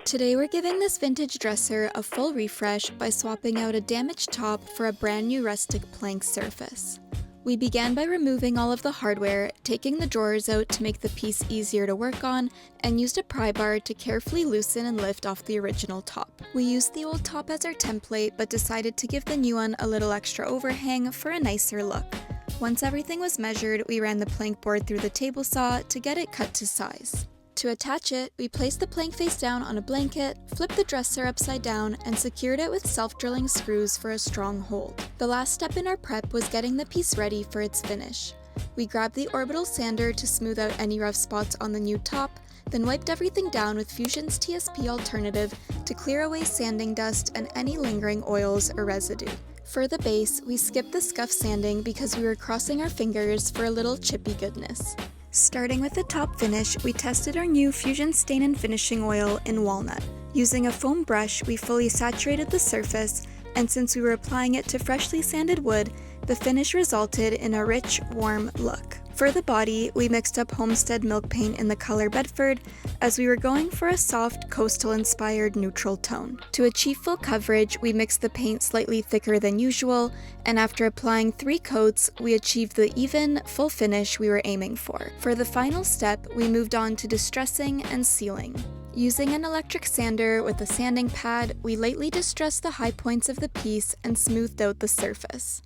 Today we're giving this vintage dresser a full refresh by swapping out a damaged top for a brand new rustic plank surface. We began by removing all of the hardware, taking the drawers out to make the piece easier to work on, and used a pry bar to carefully loosen and lift off the original top. We used the old top as our template, but decided to give the new one a little extra overhang for a nicer look. Once everything was measured, we ran the plank board through the table saw to get it cut to size. To attach it, we placed the plank face down on a blanket, flipped the dresser upside down, and secured it with self-drilling screws for a strong hold. The last step in our prep was getting the piece ready for its finish. We grabbed the orbital sander to smooth out any rough spots on the new top, then wiped everything down with Fusion's TSP alternative to clear away sanding dust and any lingering oils or residue. For the base, we skipped the scuff sanding because we were crossing our fingers for a little chippy goodness. Starting with the top finish, we tested our new Fusion Stain and Finishing Oil in Walnut. Using a foam brush, we fully saturated the surface, and since we were applying it to freshly sanded wood, the finish resulted in a rich, warm look. For the body, we mixed up Homestead milk paint in the color Bedford, as we were going for a soft, coastal-inspired neutral tone. To achieve full coverage, we mixed the paint slightly thicker than usual, and after applying 3 coats, we achieved the even, full finish we were aiming for. For the final step, we moved on to distressing and sealing. Using an electric sander with a sanding pad, we lightly distressed the high points of the piece and smoothed out the surface.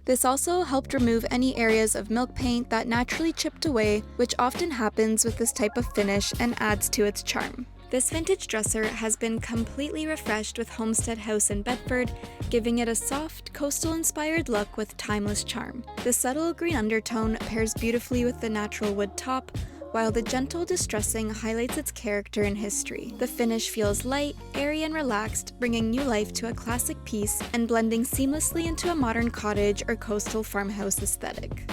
This also helped remove any areas of milk paint that naturally chipped away, which often happens with this type of finish and adds to its charm. This vintage dresser has been completely refreshed with Homestead House in Bedford, giving it a soft, coastal-inspired look with timeless charm. The subtle green undertone pairs beautifully with the natural wood top, while the gentle distressing highlights its character and history. The finish feels light, airy, and relaxed, bringing new life to a classic piece and blending seamlessly into a modern cottage or coastal farmhouse aesthetic.